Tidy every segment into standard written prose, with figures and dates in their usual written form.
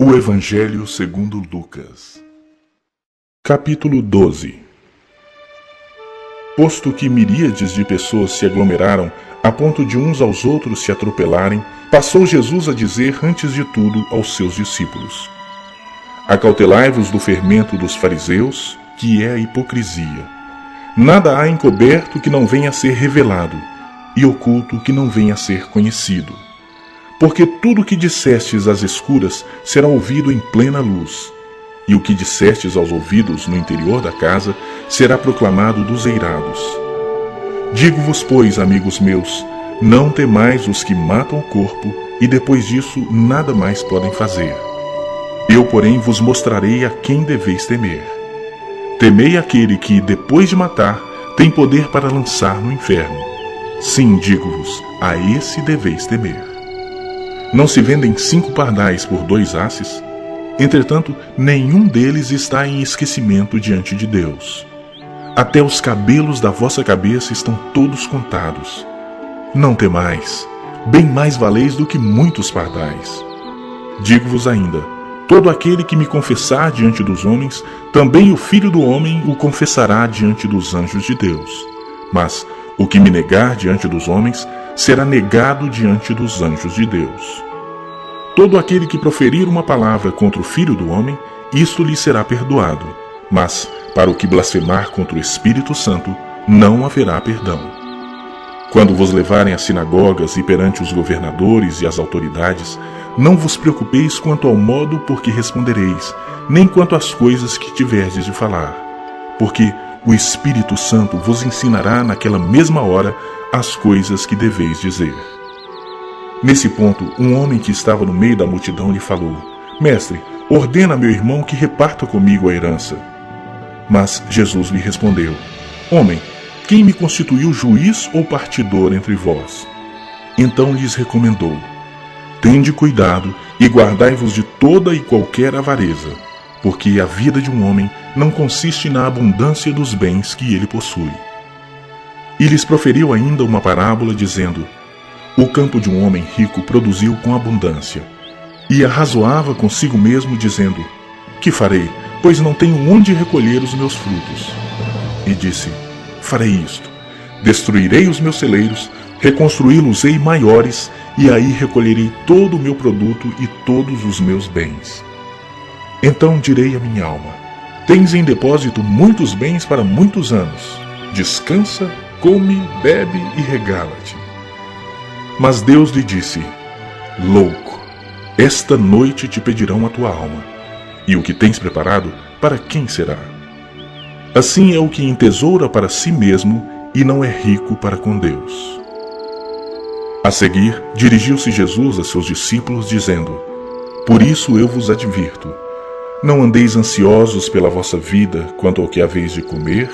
O Evangelho segundo Lucas. Capítulo 12. Posto que miríades de pessoas se aglomeraram a ponto de uns aos outros se atropelarem, passou Jesus a dizer antes de tudo aos seus discípulos: Acautelai-vos do fermento dos fariseus, que é a hipocrisia. Nada há encoberto que não venha a ser revelado, e oculto que não venha a ser conhecido. Porque tudo o que dissestes às escuras será ouvido em plena luz, e o que dissestes aos ouvidos no interior da casa será proclamado dos eirados. Digo-vos, pois, amigos meus, não temais os que matam o corpo, e depois disso nada mais podem fazer. Eu, porém, vos mostrarei a quem deveis temer. Temei aquele que, depois de matar, tem poder para lançar no inferno. Sim, digo-vos, a esse deveis temer. Não se vendem 5 pardais por 2 asses? Entretanto, nenhum deles está em esquecimento diante de Deus. Até os cabelos da vossa cabeça estão todos contados. Não temais, bem mais valeis do que muitos pardais. Digo-vos ainda, todo aquele que me confessar diante dos homens, também o Filho do Homem o confessará diante dos anjos de Deus. Mas o que me negar diante dos homens, será negado diante dos anjos de Deus. Todo aquele que proferir uma palavra contra o Filho do Homem, isto lhe será perdoado, mas para o que blasfemar contra o Espírito Santo, não haverá perdão. Quando vos levarem às sinagogas e perante os governadores e as autoridades, não vos preocupeis quanto ao modo por que respondereis, nem quanto às coisas que tiverdes de falar, porque o Espírito Santo vos ensinará naquela mesma hora as coisas que deveis dizer. Nesse ponto, um homem que estava no meio da multidão lhe falou: Mestre, ordena a meu irmão que reparta comigo a herança. Mas Jesus lhe respondeu: Homem, quem me constituiu juiz ou partidor entre vós? Então lhes recomendou: Tende cuidado e guardai-vos de toda e qualquer avareza, porque a vida de um homem não consiste na abundância dos bens que ele possui. E lhes proferiu ainda uma parábola, dizendo: O campo de um homem rico produziu com abundância, e arrazoava consigo mesmo, dizendo: Que farei, pois não tenho onde recolher os meus frutos? E disse: Farei isto: destruirei os meus celeiros, reconstruí-los-ei maiores, e aí recolherei todo o meu produto e todos os meus bens. Então direi à minha alma: Tens em depósito muitos bens para muitos anos. Descansa, come, bebe e regala-te. Mas Deus lhe disse: Louco, esta noite te pedirão a tua alma, e o que tens preparado, para quem será? Assim é o que entesoura para si mesmo e não é rico para com Deus. A seguir, dirigiu-se Jesus a seus discípulos, dizendo: Por isso eu vos advirto, não andeis ansiosos pela vossa vida quanto ao que haveis de comer,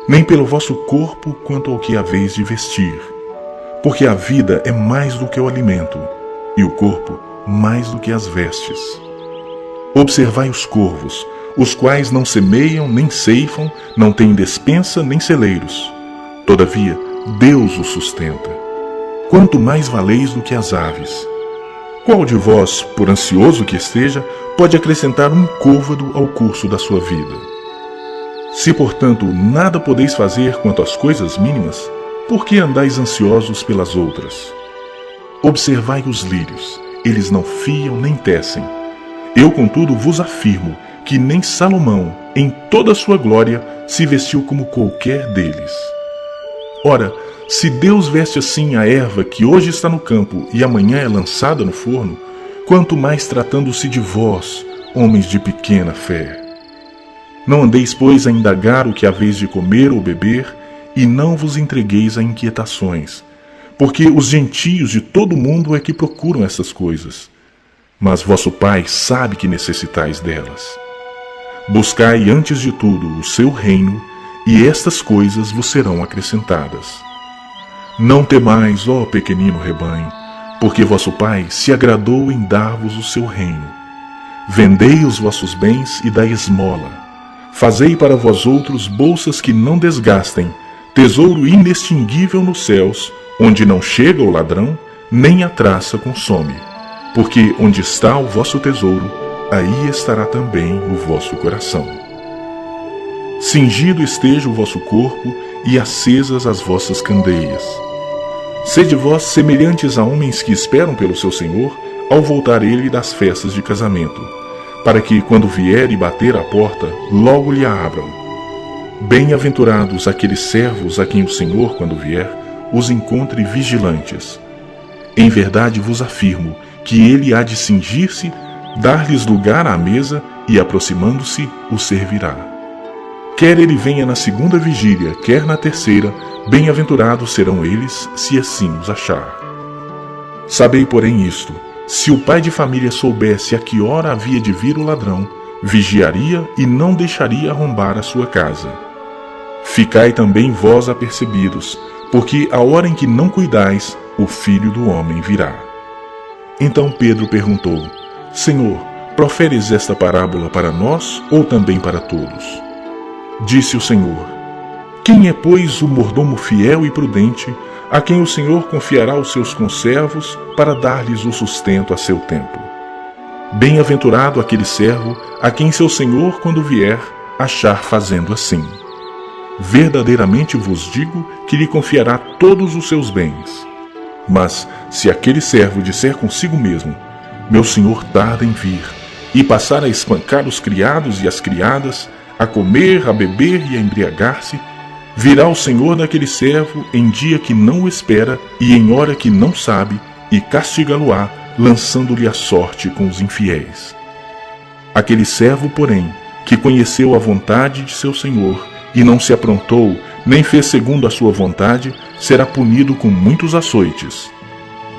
nem pelo vosso corpo quanto ao que haveis de vestir. Porque a vida é mais do que o alimento, e o corpo mais do que as vestes. Observai os corvos, os quais não semeiam nem ceifam, não têm despensa nem celeiros. Todavia, Deus os sustenta. Quanto mais valeis do que as aves. Qual de vós, por ansioso que esteja, pode acrescentar um côvado ao curso da sua vida? Se, portanto, nada podeis fazer quanto às coisas mínimas, por que andais ansiosos pelas outras? Observai os lírios, eles não fiam nem tecem. Eu, contudo, vos afirmo que nem Salomão, em toda a sua glória, se vestiu como qualquer deles. Ora, se Deus veste assim a erva que hoje está no campo e amanhã é lançada no forno, quanto mais tratando-se de vós, homens de pequena fé. Não andeis, pois, a indagar o que haveis de comer ou beber, e não vos entregueis a inquietações, porque os gentios de todo o mundo é que procuram essas coisas. Mas vosso Pai sabe que necessitais delas. Buscai antes de tudo o seu reino, e estas coisas vos serão acrescentadas. Não temais, ó pequenino rebanho, porque vosso Pai se agradou em dar-vos o seu reino. Vendei os vossos bens e dai esmola. Fazei para vós outros bolsas que não desgastem, tesouro inextinguível nos céus, onde não chega o ladrão, nem a traça consome. Porque onde está o vosso tesouro, aí estará também o vosso coração. Cingido esteja o vosso corpo e acesas as vossas candeias. Sede vós semelhantes a homens que esperam pelo seu Senhor, ao voltar ele das festas de casamento, para que, quando vier e bater à porta, logo lhe a abram. Bem-aventurados aqueles servos a quem o Senhor, quando vier, os encontre vigilantes. Em verdade vos afirmo que ele há de cingir-se, dar-lhes lugar à mesa e, aproximando-se, os servirá. Quer ele venha na segunda vigília, quer na terceira, bem-aventurados serão eles, se assim os achar. Sabei, porém, isto: se o pai de família soubesse a que hora havia de vir o ladrão, vigiaria e não deixaria arrombar a sua casa. Ficai também vós apercebidos, porque a hora em que não cuidais, o Filho do Homem virá. Então Pedro perguntou: Senhor, proferes esta parábola para nós ou também para todos? Disse o Senhor: Quem é, pois, o mordomo fiel e prudente, a quem o Senhor confiará os seus conservos para dar-lhes o sustento a seu tempo? Bem-aventurado aquele servo a quem seu Senhor, quando vier, achar fazendo assim. Verdadeiramente vos digo que lhe confiará todos os seus bens. Mas, se aquele servo disser consigo mesmo: Meu senhor tarda em vir, e passar a espancar os criados e as criadas, a comer, a beber e a embriagar-se, virá o senhor daquele servo em dia que não o espera e em hora que não sabe, e castigá-lo-á, lançando-lhe a sorte com os infiéis. Aquele servo, porém, que conheceu a vontade de seu senhor, e não se aprontou, nem fez segundo a sua vontade, será punido com muitos açoites.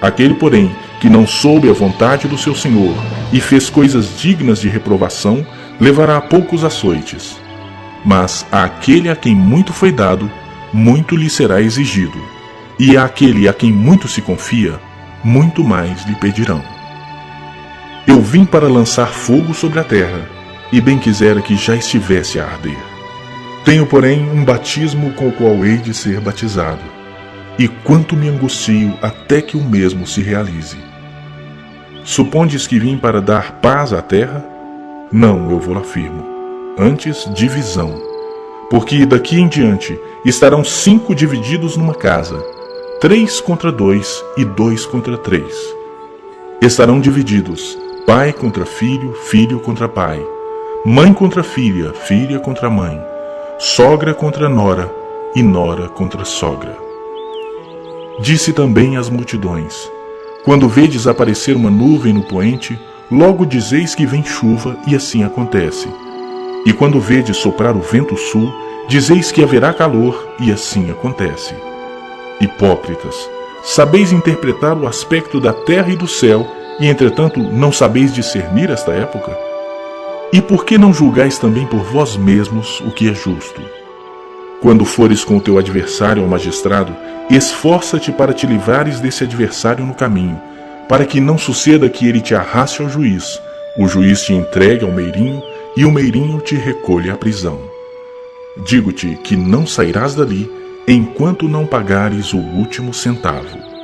Aquele, porém, que não soube a vontade do seu senhor, e fez coisas dignas de reprovação, levará poucos açoites. Mas àquele a quem muito foi dado, muito lhe será exigido, e àquele a quem muito se confia, muito mais lhe pedirão. Eu vim para lançar fogo sobre a terra, e bem quisera que já estivesse a arder. Tenho, porém, um batismo com o qual hei de ser batizado, e quanto me angustio até que o mesmo se realize. Supondes que vim para dar paz à terra? Não, eu vou afirmo, antes divisão. Porque daqui em diante estarão 5 divididos numa casa, 3 contra 2 e 2 contra 3. Estarão divididos, pai contra filho, filho contra pai, mãe contra filha, filha contra mãe, sogra contra nora e nora contra sogra. Disse também às multidões: Quando vedes aparecer uma nuvem no poente, logo dizeis que vem chuva, e assim acontece. E quando vedes soprar o vento sul, dizeis que haverá calor, e assim acontece. Hipócritas, sabeis interpretar o aspecto da terra e do céu, e entretanto não sabeis discernir esta época? E por que não julgais também por vós mesmos o que é justo? Quando fores com o teu adversário ao magistrado, esforça-te para te livrares desse adversário no caminho, para que não suceda que ele te arraste ao juiz, o juiz te entregue ao meirinho, e o meirinho te recolha à prisão. Digo-te que não sairás dali, enquanto não pagares o último centavo.